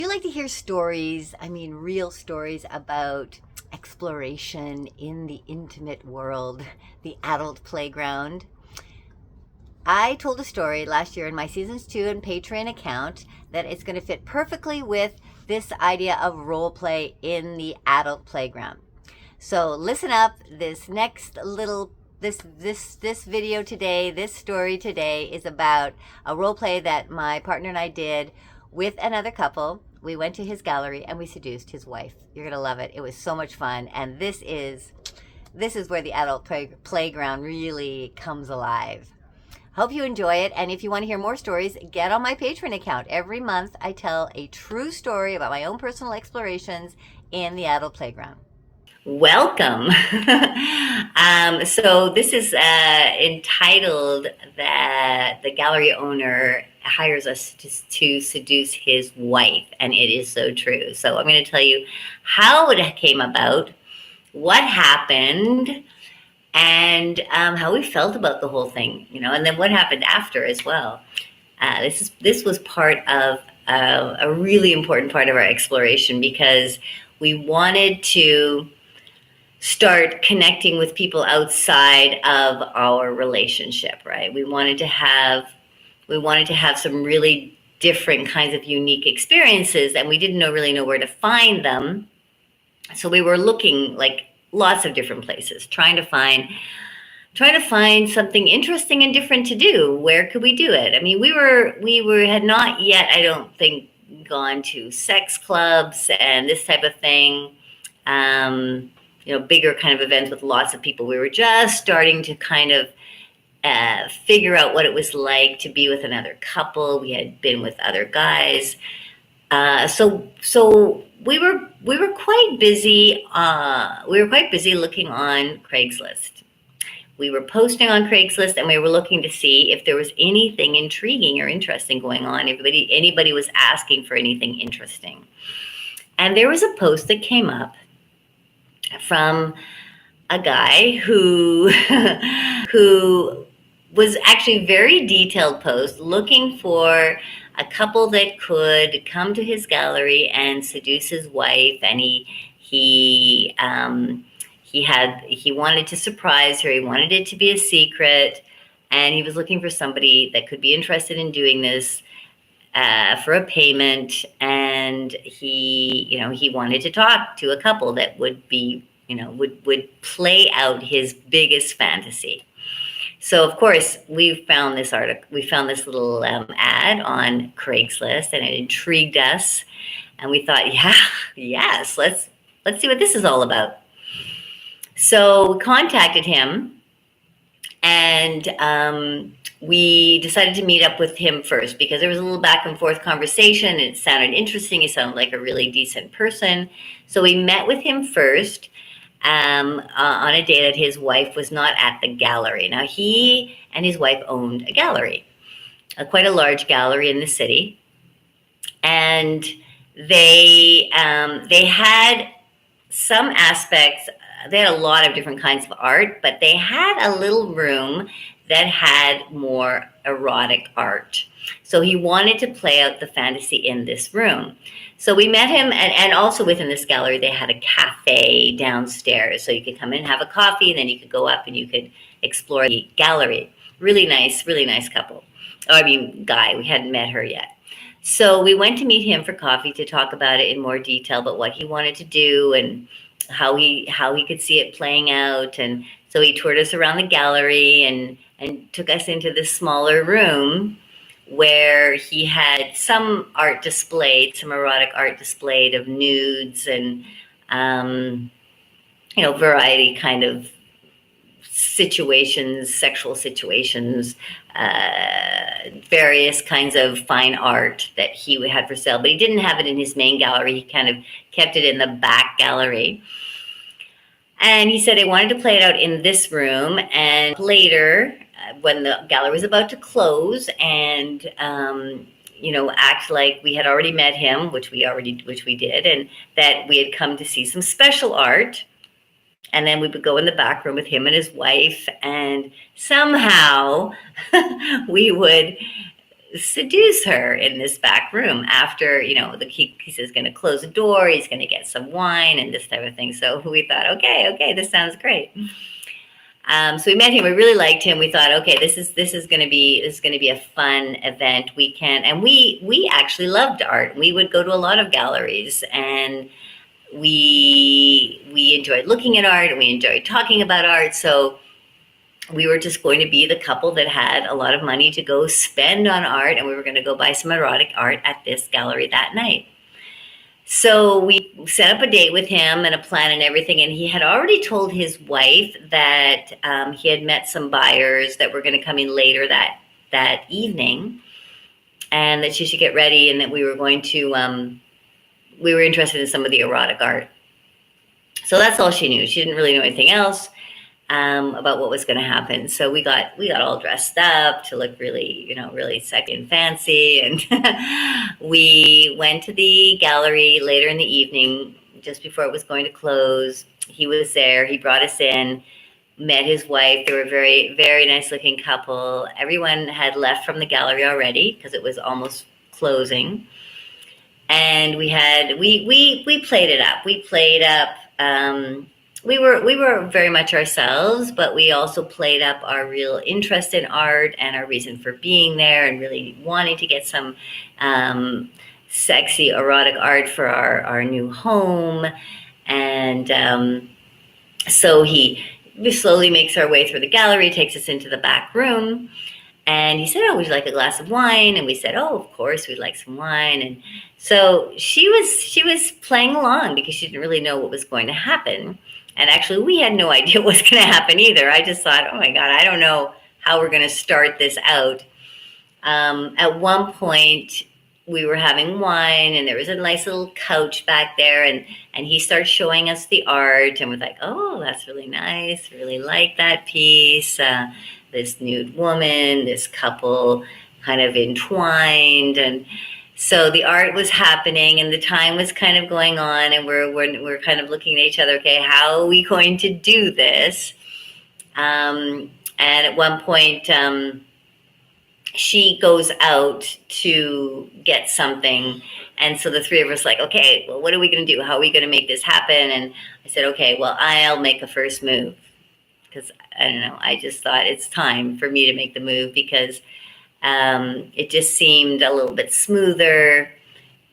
You like to hear stories, real stories about exploration in the intimate world, the adult playground. I told a story last year in my Seasons 2 and Patreon account that it's going to fit perfectly with this idea of role play in the adult playground. So listen up. This video today, this story today is about a role play that my partner and I did with another couple. We went to his gallery and we seduced his wife. You're gonna love it. It was so much fun, and this is where the adult playground really comes alive. Hope you enjoy it, and if you want to hear more stories, get on my Patreon account. Every month I tell a true story about my own personal explorations in the adult playground. Welcome. So this is entitled that the gallery owner hires us to seduce his wife, and it is so true. So I'm going to tell you how it came about, what happened, and how we felt about the whole thing, and then what happened after as well. This was part of a really important part of our exploration, because we wanted to start connecting with people outside of our relationship, right? We wanted to have some really different kinds of unique experiences, and we didn't really know where to find them. So we were looking like lots of different places, trying to find something interesting and different to do. Where could we do it? I mean, we had not yet, I don't think, gone to sex clubs and this type of thing. Bigger kind of events with lots of people. We were just starting to kind of figure out what it was like to be with another couple. We had been with other guys. So we were quite busy. We were quite busy looking on Craigslist. We were posting on Craigslist, and we were looking to see if there was anything intriguing or interesting going on. Anybody was asking for anything interesting. And there was a post that came up from a guy who was actually very detailed post looking for a couple that could come to his gallery and seduce his wife, and he wanted to surprise her. He wanted it to be a secret, and he was looking for somebody that could be interested in doing this for a payment. And he wanted to talk to a couple that would be, would play out his biggest fantasy. So of course we found this little ad on Craigslist, and it intrigued us, and we thought, yes, let's see what this is all about. So we contacted him, and we decided to meet up with him first, because there was a little back and forth conversation, and it sounded interesting. He sounded like a really decent person. So we met with him first on a day that his wife was not at the gallery. Now, he and his wife owned a gallery, quite a large gallery in the city. And they had some aspects. They had a lot of different kinds of art, but they had a little room that had more erotic art. So he wanted to play out the fantasy in this room. So we met him, and also within this gallery, they had a cafe downstairs. So you could come in and have a coffee, and then you could go up and you could explore the gallery. Really nice couple. Guy. We hadn't met her yet. So we went to meet him for coffee to talk about it in more detail, about what he wanted to do and how he could see it playing out. And so he toured us around the gallery and took us into this smaller room where he had some erotic art displayed of nudes and, variety kind of situations, sexual situations, various kinds of fine art that he had for sale. But he didn't have it in his main gallery. He kind of kept it in the back gallery. And he said he wanted to play it out in this room. And later, when the gallery was about to close, and act like we had already met him, which we did, and that we had come to see some special art. And then we would go in the back room with him and his wife, and somehow we would seduce her in this back room after, he says going to close the door, he's going to get some wine and this type of thing. So we thought, okay, this sounds great. So we met him. We really liked him. We thought, okay, this is going to be a fun event weekend. And we actually loved art. We would go to a lot of galleries, and we enjoyed looking at art, and we enjoyed talking about art. So we were just going to be the couple that had a lot of money to go spend on art, and we were going to go buy some erotic art at this gallery that night. So we set up a date with him and a plan and everything, and he had already told his wife that he had met some buyers that were going to come in later that evening, and that she should get ready, and that we were going to we were interested in some of the erotic art. So that's all she knew. She didn't really know anything else about what was going to happen. So we got all dressed up to look really, really sexy and fancy. And we went to the gallery later in the evening, just before it was going to close. He was there. He brought us in, met his wife. They were a very, very nice looking couple. Everyone had left from the gallery already because it was almost closing. And we played it up. We played up, we were very much ourselves, but we also played up our real interest in art and our reason for being there, and really wanting to get some sexy erotic art for our new home. And so we slowly makes our way through the gallery, takes us into the back room, and he said, "Oh, would you like a glass of wine?" And we said, "Oh, of course, we'd like some wine." And so she was playing along because she didn't really know what was going to happen. And actually, we had no idea what was going to happen either. I just thought, oh my God, I don't know how we're going to start this out. At one point, we were having wine, and there was a nice little couch back there, and he started showing us the art, and we're like, oh, that's really nice. Really like that piece. This nude woman, this couple kind of entwined, and so the art was happening, and the time was kind of going on, and we're kind of looking at each other. Okay, how are we going to do this? And at one point, she goes out to get something, and so the three of us like, okay, well, what are we going to do? How are we going to make this happen? And I said, okay, well, I'll make a first move, because I don't know. I just thought it's time for me to make the move, because it just seemed a little bit smoother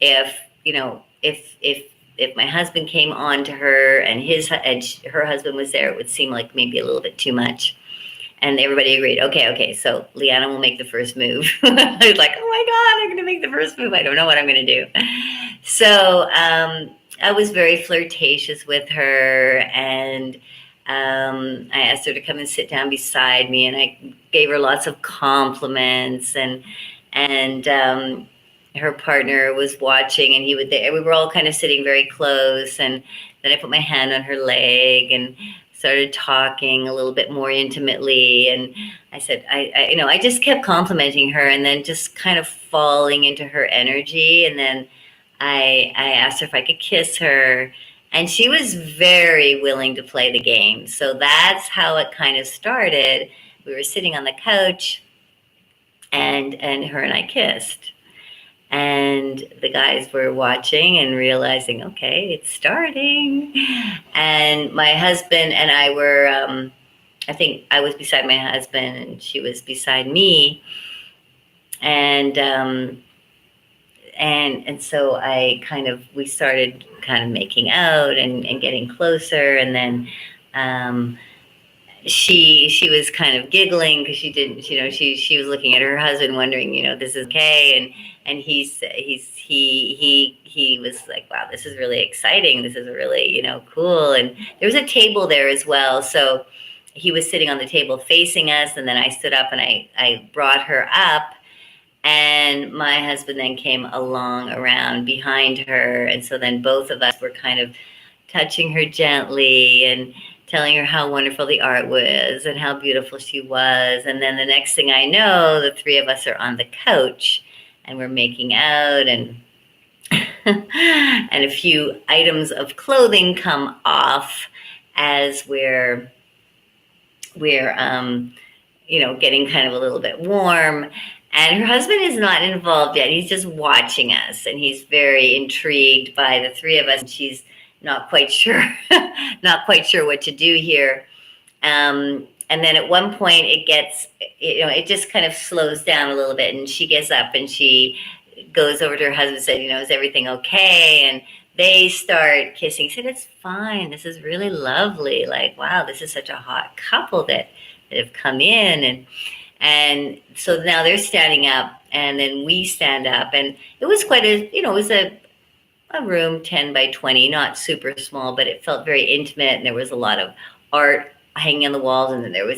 if my husband came on to her and her husband was there. It would seem like maybe a little bit too much. And everybody agreed. Okay. So Lianna will make the first move. I was like, oh my God, I'm going to make the first move. I don't know what I'm going to do. So I was very flirtatious with her, and I asked her to come and sit down beside me, and I gave her lots of compliments, and her partner was watching, and we were all kind of sitting very close, and then I put my hand on her leg and started talking a little bit more intimately, and I said, I just kept complimenting her, and then just kind of falling into her energy, and then I asked her if I could kiss her. And she was very willing to play the game. So that's how it kind of started. We were sitting on the couch, and her and I kissed. And the guys were watching and realizing, okay, it's starting. And my husband and I were, I think I was beside my husband and she was beside me. And so we started kind of making out and getting closer. And then she was kind of giggling because she didn't, she was looking at her husband wondering, this is okay. And he was like, wow, this is really exciting. This is really, cool. And there was a table there as well. So he was sitting on the table facing us. And then I stood up and I brought her up. And my husband then came along around behind her. And so then both of us were kind of touching her gently and telling her how wonderful the art was and how beautiful she was. And then the next thing I know, the three of us are on the couch and we're making out, and and a few items of clothing come off as we're getting kind of a little bit warm. And her husband is not involved yet. He's just watching us, and he's very intrigued by the three of us. And she's not quite sure, not quite sure what to do here. And then at one point, it just kind of slows down a little bit, and she gets up and she goes over to her husband and said, is everything okay? And they start kissing. Said, it's fine. This is really lovely. Like, wow, this is such a hot couple that have come in. And so now they're standing up, and then we stand up. And it was quite it was a room 10 by 20, not super small, but it felt very intimate. And there was a lot of art hanging on the walls. And then there were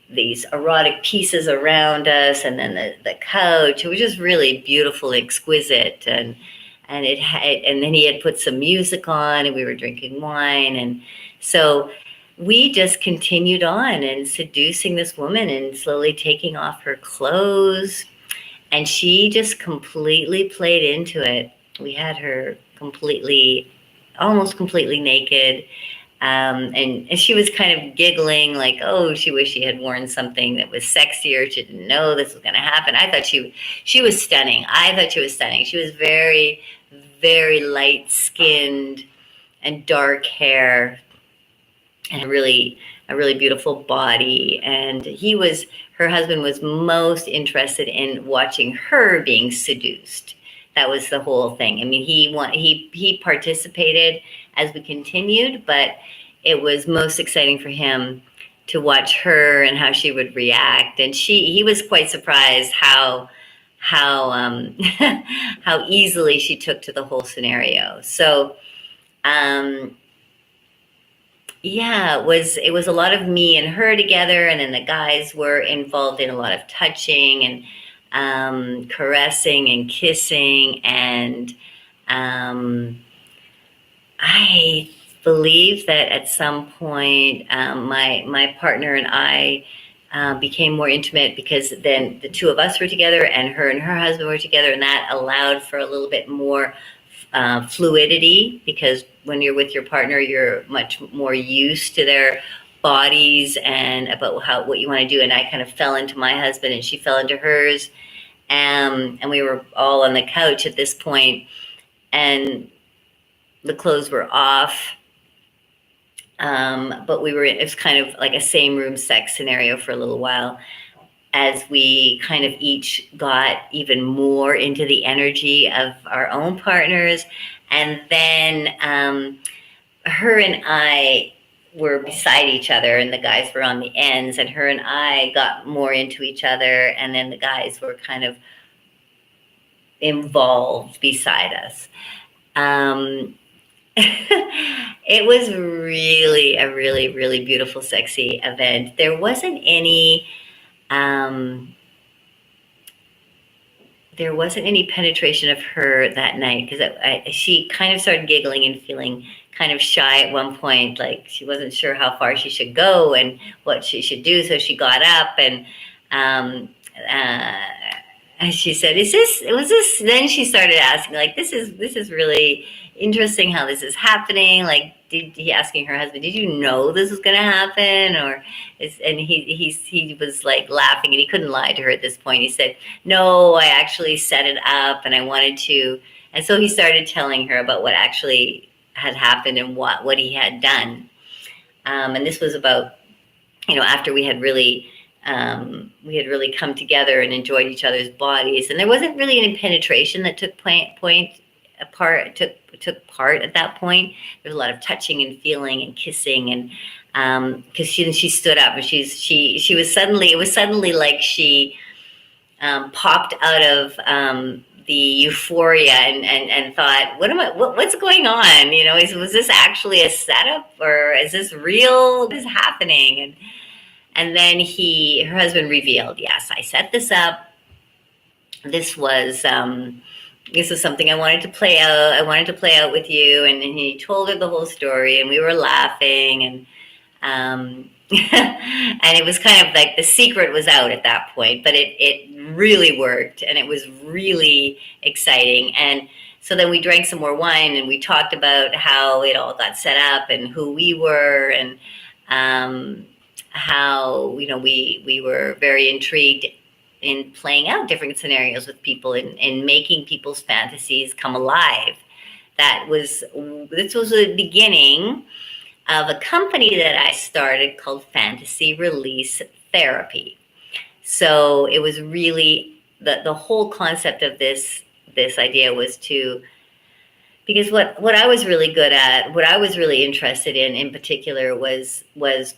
these erotic pieces around us, and then the couch. It was just really beautiful, exquisite, and then he had put some music on, and we were drinking wine, and so we just continued on and seducing this woman and slowly taking off her clothes, and she just completely played into it. We had her almost completely naked. And she was kind of giggling, like, oh, she wished she had worn something that was sexier. She didn't know this was going to happen. I thought she was stunning. She was very, very light-skinned and dark hair and a really beautiful body. And her husband was most interested in watching her being seduced. That was the whole thing. I mean, he participated as we continued, but it was most exciting for him to watch her and how she would react. And he was quite surprised how how easily she took to the whole scenario. So, yeah, it was a lot of me and her together, and then the guys were involved in a lot of touching and caressing and kissing, and I believe that at some point my partner and I became more intimate, because then the two of us were together and her husband were together, and that allowed for a little bit more fluidity, because when you're with your partner, you're much more used to their bodies and about what you want to do. And I kind of fell into my husband and she fell into hers, and we were all on the couch at this point, and the clothes were off, but it was kind of like a same room sex scenario for a little while, as we kind of each got even more into the energy of our own partners. And then her and I were beside each other, and the guys were on the ends, and her and I got more into each other, and then the guys were kind of involved beside us. It was really a really, really beautiful, sexy event. There wasn't any penetration of her that night, because she kind of started giggling and feeling kind of shy at one point, like she wasn't sure how far she should go and what she should do. So she got up and she said, was this? Then she started asking, like, this is really interesting how this is happening. Like, asking her husband, did you know this was going to happen? And he was like laughing, and he couldn't lie to her at this point. He said, no, I actually set it up and I wanted to. And so he started telling her about what actually had happened and what he had done. And this was about, after we had really come together and enjoyed each other's bodies, and there wasn't really any penetration that took part at that point. There was a lot of touching and feeling and kissing, and because she stood up, and she was suddenly, it was suddenly like she popped out of the euphoria and thought, what's going on? Was this actually a setup, or is this real? What is happening? And then her husband revealed, yes, I set this up. This was something I wanted to play out. I wanted to play out with you. And he told her the whole story, and we were laughing, and and it was kind of like the secret was out at that point, but it really worked, and it was really exciting. And so then we drank some more wine, and we talked about how it all got set up and who we were, and how, we were very intrigued in playing out different scenarios with people and making people's fantasies come alive. This was the beginning of a company that I started called Fantasy Release Therapy. So it was really the whole concept of this idea was to, because what I was really good at, what I was really interested in particular was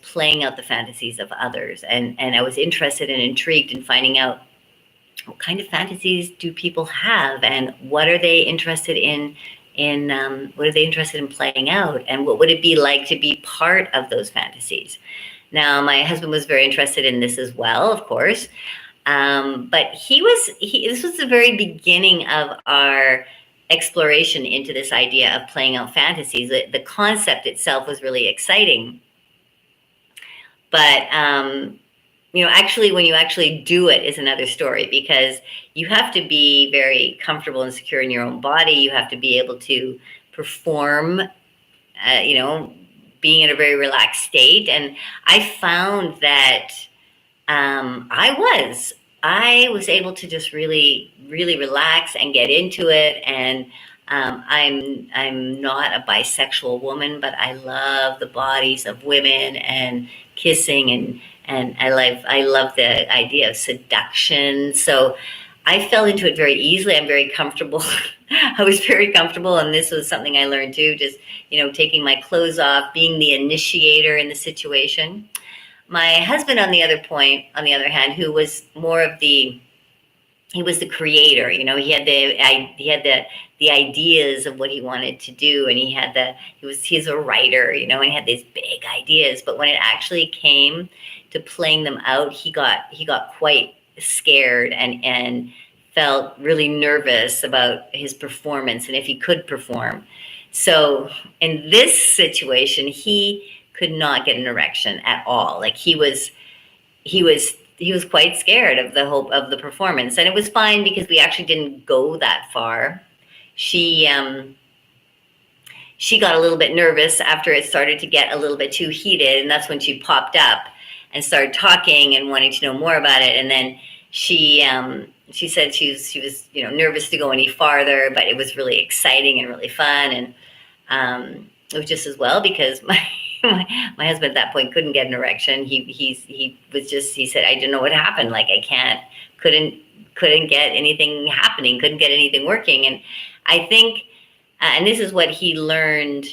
playing out the fantasies of others, and I was interested and intrigued in finding out what kind of fantasies do people have, and what are they interested in what are they interested in playing out, and what would it be like to be part of those fantasies. Now, my husband was very interested in this as well, of course, but this was the very beginning of our exploration into this idea of playing out fantasies. The concept itself was really exciting, but actually, when you actually do it is another story, because you have to be very comfortable and secure in your own body. You have to be able to perform, being in a very relaxed state. And I found that I was able to just really, really relax and get into it. And I'm not a bisexual woman, but I love the bodies of women and kissing, and I love the idea of seduction. So I fell into it very easily. I'm very comfortable. I was very comfortable, and this was something I learned too, just, taking my clothes off, being the initiator in the situation. My husband, on the other hand, who was more of he was the creator. He had the ideas of what he wanted to do, and he's a writer, and he had these big ideas. But when it actually came to playing them out, he got quite scared and felt really nervous about his performance and if he could perform. So in this situation, he could not get an erection at all. Like he was quite scared of the hope of the performance, and it was fine because we actually didn't go that far. She got a little bit nervous after it started to get a little bit too heated, and that's when she popped up and started talking and wanting to know more about it. And then she said she was nervous to go any farther, but it was really exciting and really fun. And it was just as well, because my husband at that point couldn't get an erection. He said, I don't know what happened. Like couldn't get anything happening, couldn't get anything working. And I think, and this is what he learned,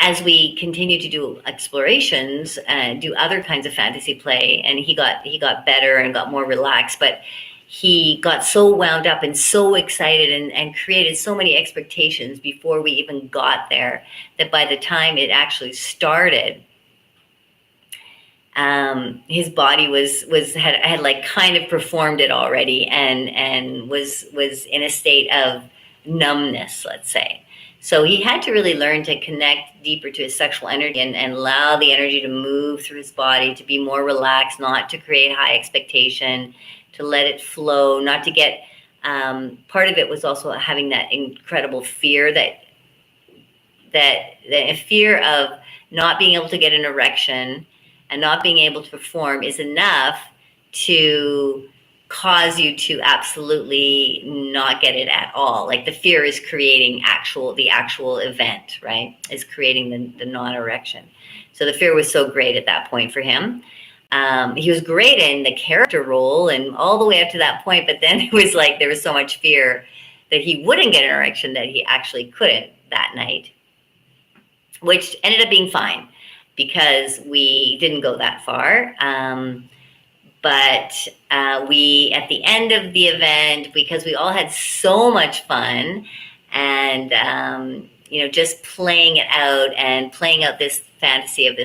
as we continue to do explorations, do other kinds of fantasy play, and he got better and got more relaxed, but he got so wound up and so excited and created so many expectations before we even got there, that by the time it actually started, his body had like kind of performed it already, and was in a state of numbness, let's say. So he had to really learn to connect deeper to his sexual energy and allow the energy to move through his body, to be more relaxed, not to create high expectation, to let it flow, not to get, part of it was also having that incredible fear that fear of not being able to get an erection and not being able to perform is enough to cause you to absolutely not get it at all. Like the fear is creating the actual event, right? Is creating the non-erection. So the fear was so great at that point for him. He was great in the character role and all the way up to that point, but then it was like there was so much fear that he wouldn't get an erection that he actually couldn't that night, which ended up being fine because we didn't go that far. But we, at the end of the event, because we all had so much fun and, just playing it out and playing out this fantasy of the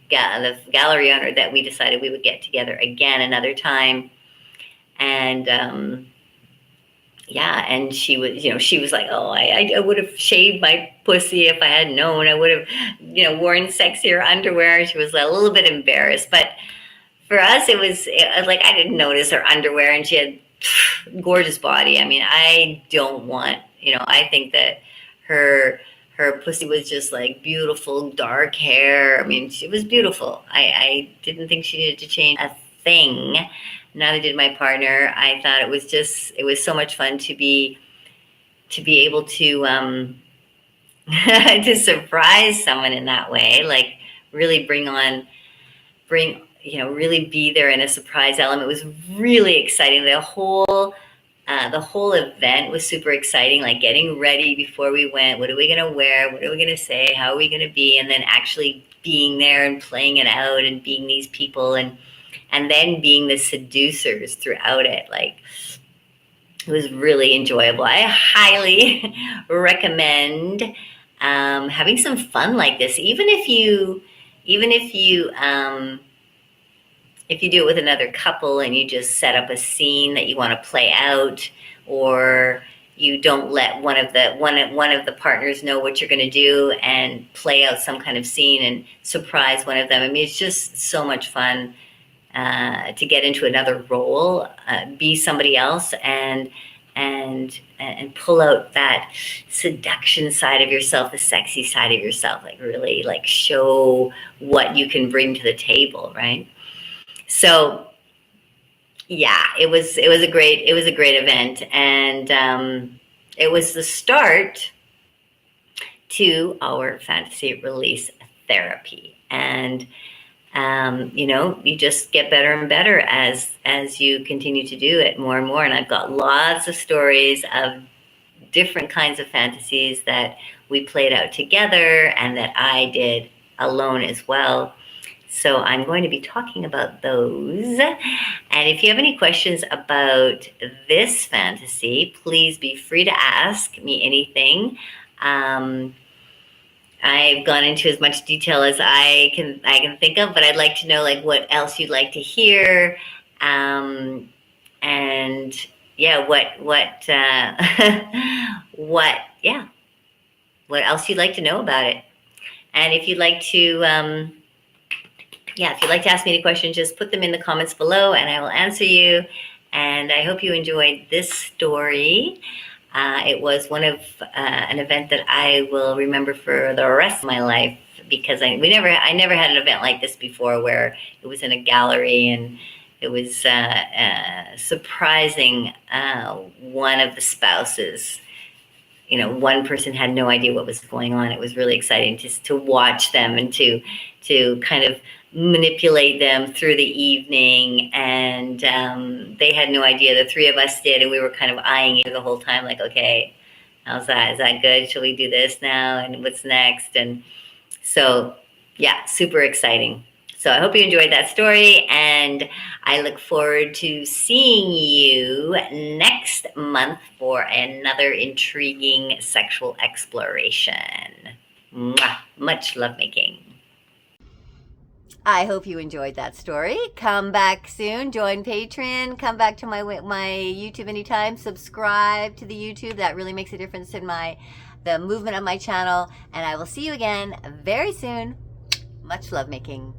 gallery owner, that we decided we would get together again another time. And, and she was like, oh, I would have shaved my pussy if I had known. I would have, worn sexier underwear. She was a little bit embarrassed, but for us, it was like I didn't notice her underwear, and she had gorgeous body. I mean, I don't want, I think that her her pussy was just like beautiful dark hair. I mean, she was beautiful. I didn't think she needed to change a thing. Neither did my partner. I thought it was so much fun to be able to to surprise someone in that way, like really really be there in a surprise element. It was really exciting. The whole event was super exciting, like getting ready before we went. What are we going to wear? What are we going to say? How are we going to be? And then actually being there and playing it out and being these people and then being the seducers throughout it. Like, it was really enjoyable. I highly recommend having some fun like this, even if you do it with another couple and you just set up a scene that you want to play out, or you don't let one of the partners know what you're going to do and play out some kind of scene and surprise one of them. I mean, it's just so much fun to get into another role, be somebody else, and pull out that seduction side of yourself, the sexy side of yourself, like really like show what you can bring to the table, right? So yeah, it was a great event, and it was the start to our fantasy release therapy. And you just get better and better as you continue to do it more and more. And I've got lots of stories of different kinds of fantasies that we played out together and that I did alone as well. So I'm going to be talking about those. And if you have any questions about this fantasy, please be free to ask me anything. I've gone into as much detail as I can think of, but I'd like to know like what else you'd like to hear, and yeah, what what else you'd like to know about it. And if you'd like to ask me any questions, just put them in the comments below and I will answer you. And I hope you enjoyed this story. It was one of an event that I will remember for the rest of my life, because I never had an event like this before where it was in a gallery and it was surprising one of the spouses. One person had no idea what was going on. It was really exciting just to watch them and to kind of manipulate them through the evening. And they had no idea. The three of us did, and we were kind of eyeing you the whole time, like, okay, how's that? Is that good? Shall we do this now? And what's next? And so, yeah, super exciting. So I hope you enjoyed that story, and I look forward to seeing you next month for another intriguing sexual exploration. Mwah. Much lovemaking. I hope you enjoyed that story. Come back soon. Join Patreon. Come back to my YouTube anytime. Subscribe to the YouTube. That really makes a difference in the movement of my channel. And I will see you again very soon. Much lovemaking.